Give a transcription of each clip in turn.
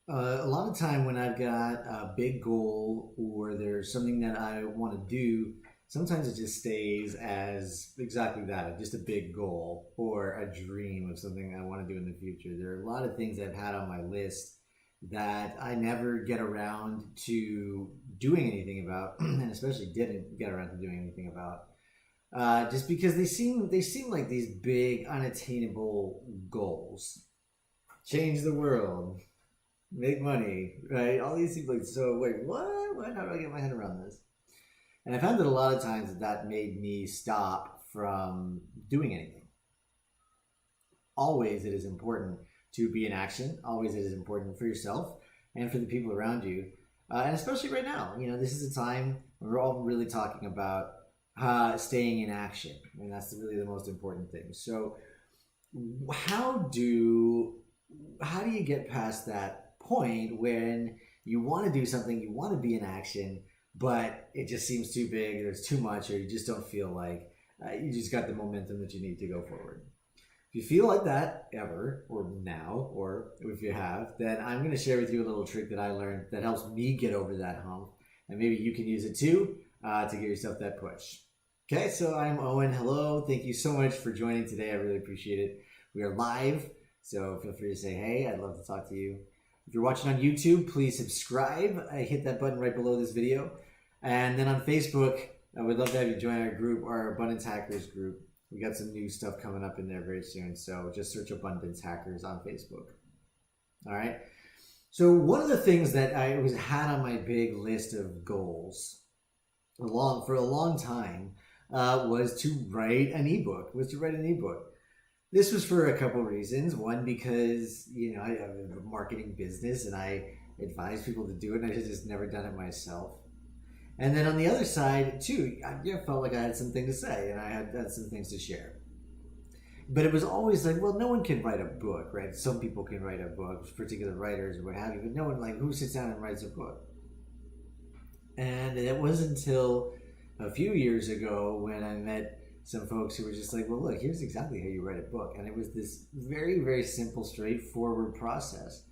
A lot of time when I've got a big goal or there's something that I want to do, sometimes it just stays as exactly that, just a big goal or a dream of something I want to do in the future. There are a lot of things I've had on my list that I never get around to doing anything about, and especially didn't get around to doing anything about, just because they seem like these big unattainable goals. Change the world, make money, right? All these things like, so wait, what? What? How do I get my head around this? And I found that a lot of times that made me stop from doing anything. Always it is important to be in action. Always it is important for yourself and for the people around you. And especially right now, this is a time when we're all really talking about staying in action. And that's really the most important thing. So how do how do you get past that point when you want to do something, you want to be in action, but it just seems too big, there's too much, or you just don't feel like you just got the momentum that you need to go forward? If you feel like that ever, or now, or if you have, then I'm going to share with you a little trick that I learned that helps me get over that hump, and maybe you can use it too to give yourself that push. Okay, so I'm Owen. Hello. Thank you so much for joining today. I really appreciate it. We are live, so feel free to say hey. I'd love to talk to you. If you're watching on YouTube, please subscribe. Hit that button right below this video. And then on Facebook, I would love to have you join our group, our Abundance Hackers group. We got some new stuff coming up in there very soon, so just search Abundance Hackers on Facebook. All right. So one of the things that I had on my big list of goals for a long time was to write an ebook. This was for a couple reasons. One, because I have a marketing business and I advise people to do it, and I had just never done it myself. And then on the other side, too, I felt like I had something to say and I had some things to share. But it was always like, well, no one can write a book, right? Some people can write a book, particular writers or what have you, but no one, like, who sits down and writes a book? And it wasn't until a few years ago when I met some folks who were just like, well, look, here's exactly how you write a book. And it was this very, very simple, straightforward process.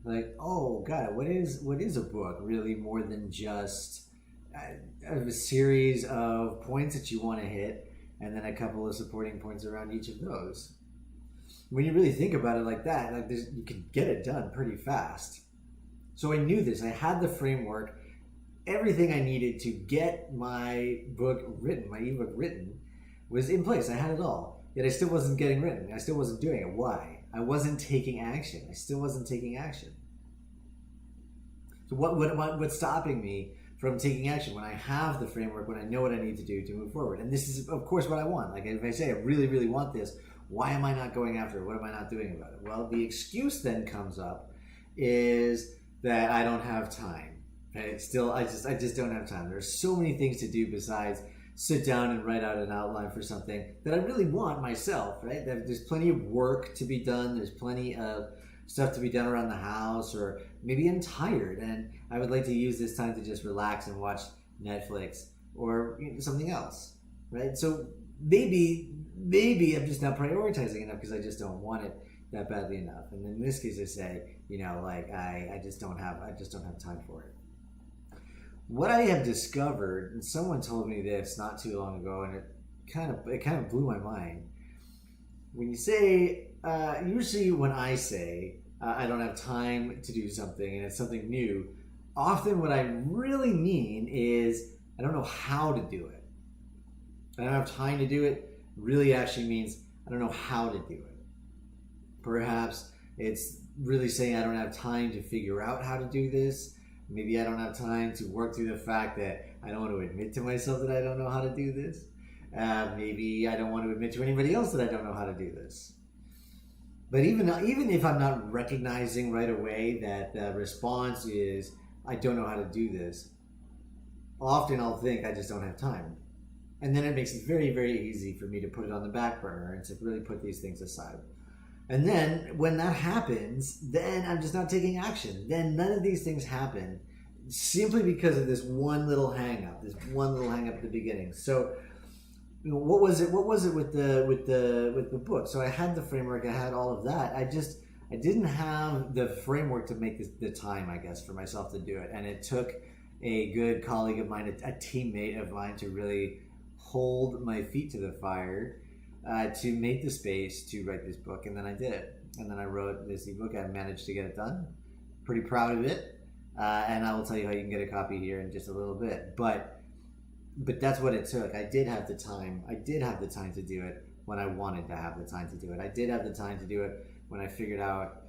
Like, oh, God, what is a book really more than just a series of points that you want to hit and then a couple of supporting points around each of those? When you really think about it like that, like you can get it done pretty fast. So I knew this. I had the framework, everything I needed to get my book written, my ebook written, was in place. I had it all. Yet I still wasn't getting written. I still wasn't doing it. Why? I wasn't taking action. I still wasn't taking action. So what's stopping me from taking action when I have the framework, when I know what I need to do to move forward? And this is, of course, what I want. Like, if I say I really, really want this, why am I not going after it? What am I not doing about it? Well, the excuse then comes up is that I don't have time. Right? I just don't have time. There's so many things to do besides sit down and write out an outline for something that I really want myself, right? There's plenty of work to be done. There's plenty of stuff to be done around the house, or maybe I'm tired and I would like to use this time to just relax and watch Netflix or something else, right? So maybe I'm just not prioritizing enough because I just don't want it that badly enough. And in this case, I say, like I just don't have time for it. What I have discovered, and someone told me this not too long ago, and it kind of blew my mind. When you say, usually when I say I don't have time to do something and it's something new, often what I really mean is I don't know how to do it. I don't have time to do it really actually means I don't know how to do it. Perhaps it's really saying I don't have time to figure out how to do this. Maybe I don't have time to work through the fact that I don't want to admit to myself that I don't know how to do this. Maybe I don't want to admit to anybody else that I don't know how to do this. But even if I'm not recognizing right away that the response is I don't know how to do this, often I'll think I just don't have time. And then it makes it very, very easy for me to put it on the back burner and to really put these things aside. And then when that happens, then I'm just not taking action. Then none of these things happen simply because of this one little hang up at the beginning. So what was it with the book? So I had the framework, I had all of that. I I didn't have the framework to make the time, I guess, for myself to do it. And it took a good colleague of mine, a teammate of mine, to really hold my feet to the fire to make the space to write this book. And then I did it. And then I wrote this ebook. I managed to get it done. Pretty proud of it. And I will tell you how you can get a copy here in just a little bit. But that's what it took. I did have the time. I did have the time to do it when I wanted to have the time to do it. I did have the time to do it when I figured out,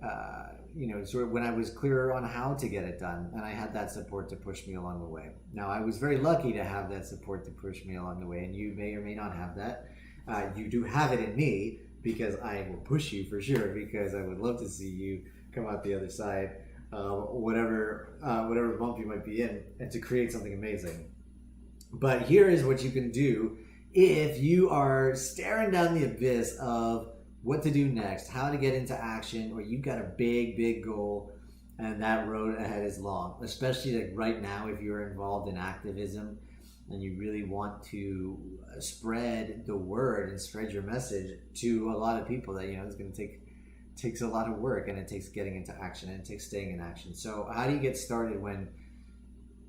sort of when I was clearer on how to get it done. And I had that support to push me along the way. Now, I was very lucky to have that support to push me along the way. And you may or may not have that. You do have it in me, because I will push you for sure, because I would love to see you come out the other side, whatever bump you might be in, and to create something amazing. But here is what you can do if you are staring down the abyss of what to do next, how to get into action, or you've got a big goal and that road ahead is long, especially like right now if you're involved in activism and you really want to spread the word and spread your message to a lot of people. That, it's going to takes a lot of work, and it takes getting into action, and it takes staying in action. So how do you get started when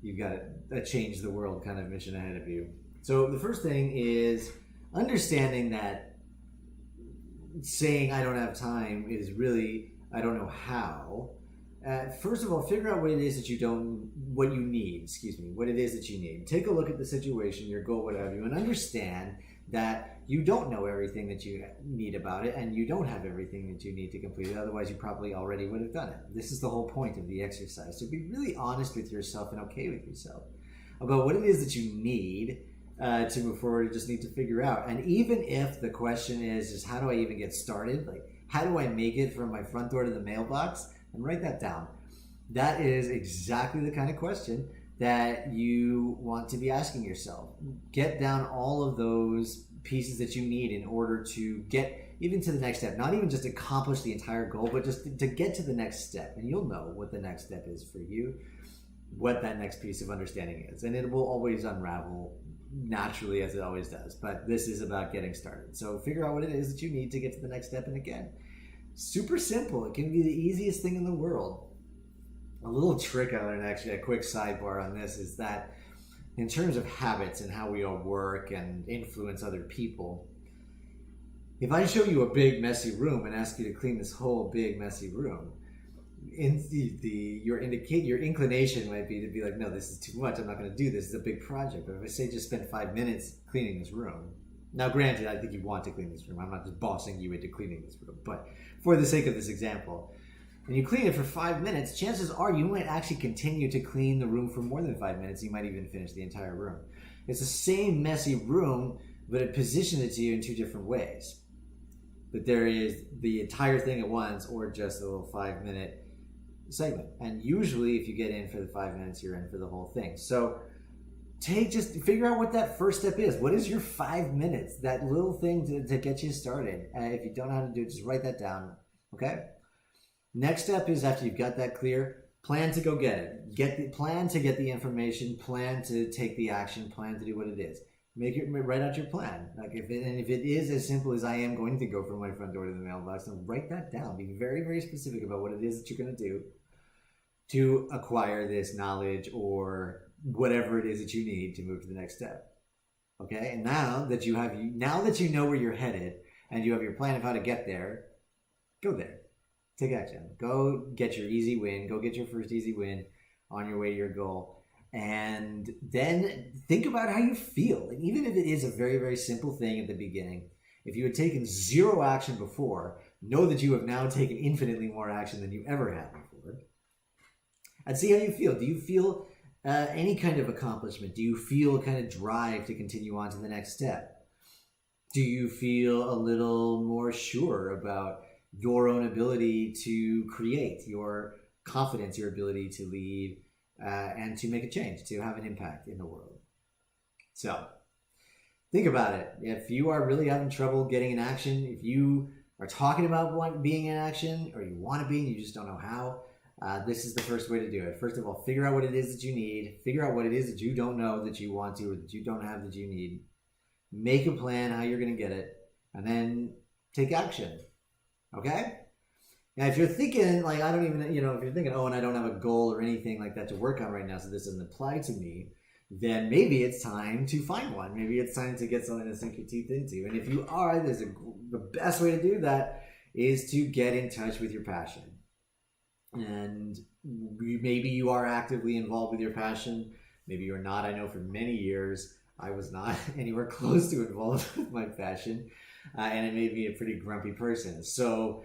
you've got a change the world kind of mission ahead of you? So the first thing is understanding that saying I don't have time is really I don't know how. First of all, figure out what it is that what it is that you need. Take a look at the situation, your goal, what have you, and understand that you don't know everything that you need about it, and you don't have everything that you need to complete it. Otherwise, you probably already would have done it. This is the whole point of the exercise. So be really honest with yourself and okay with yourself about what it is that you need to move forward. You just need to figure out. And even if the question is how do I even get started? Like, how do I make it from my front door to the mailbox? And write that down. That is exactly the kind of question that you want to be asking yourself. Get down all of those pieces that you need in order to get even to the next step. Not even just accomplish the entire goal, but just to get to the next step. And you'll know what the next step is for you, what that next piece of understanding is. And it will always unravel naturally, as it always does. But this is about getting started. So figure out what it is that you need to get to the next step. And again, super simple. It can be the easiest thing in the world. A little trick I learned, actually, a quick sidebar on this, is that in terms of habits and how we all work and influence other people, if I show you a big messy room and ask you to clean this whole big messy room, your inclination might be to be like, no, this is too much. I'm not going to do this. It's a big project. But if I say just spend 5 minutes cleaning this room, now granted, I think you want to clean this room. I'm not just bossing you into cleaning this room, but for the sake of this example, when you clean it for 5 minutes, chances are you might actually continue to clean the room for more than 5 minutes. You might even finish the entire room. It's the same messy room, but it positions it to you in two different ways. That there is the entire thing at once, or just a little 5-minute segment. And usually if you get in for the 5 minutes, you're in for the whole thing. So just figure out what that first step is. What is your 5 minutes? That little thing to get you started. If you don't know how to do it, just write that down. Okay? Next step is, after you've got that clear, plan to go get it. Plan to get the information, plan to take the action, plan to do what it is. Write out your plan. If it is as simple as I am going to go from my front door to the mailbox, then write that down. Be very, very specific about what it is that you're going to do to acquire this knowledge or whatever it is that you need to move to the next step. Okay? And now that you know where you're headed and you have your plan of how to get there, go there. Take action. Go get your easy win. Go get your first easy win on your way to your goal. And then think about how you feel. And even if it is a very, very simple thing at the beginning, if you had taken zero action before, know that you have now taken infinitely more action than you ever had before. And see how you feel. Do you feel any kind of accomplishment? Do you feel a kind of drive to continue on to the next step? Do you feel a little more sure about your own ability to create, your confidence, your ability to lead, and to make a change, to have an impact in the world? So think about it. If you are really having trouble getting in action, if you are talking about being in action, or you want to be and you just don't know how, this is the first way to do it. First of all, figure out what it is that you need. Figure out what it is that you don't know that you want to, or that you don't have that you need. Make a plan how you're going to get it, and then take action. Okay? Now, if you're thinking, like, I don't even, if you're thinking, oh, and I don't have a goal or anything like that to work on right now, so this doesn't apply to me, then maybe it's time to find one. Maybe it's time to get something to sink your teeth into. And if you are, the best way to do that is to get in touch with your passion. And maybe you are actively involved with your passion. Maybe you're not. I know for many years I was not anywhere close to involved with my passion, and it made me a pretty grumpy person. So,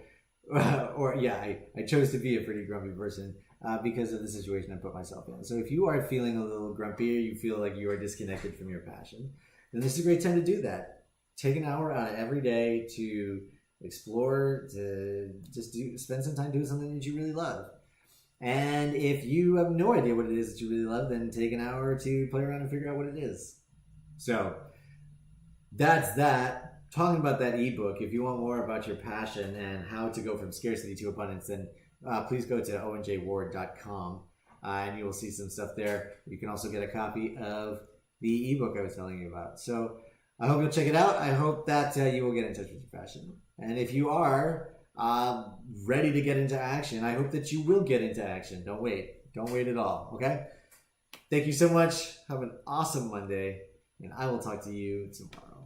I chose to be a pretty grumpy person because of the situation I put myself in. So if you are feeling a little grumpy or you feel like you are disconnected from your passion, then this is a great time to do that. Take an hour out of every day to explore, to just spend some time doing something that you really love. And if you have no idea what it is that you really love, then take an hour to play around and figure out what it is. So that's that. Talking about that ebook, if you want more about your passion and how to go from scarcity to abundance, then please go to owenjward.com and you will see some stuff there. You can also get a copy of the ebook I was telling you about. So I hope you'll check it out. I hope that you will get in touch with your passion. And if you are ready to get into action, I hope that you will get into action. Don't wait. Don't wait at all. Okay? Thank you so much. Have an awesome Monday, and I will talk to you tomorrow.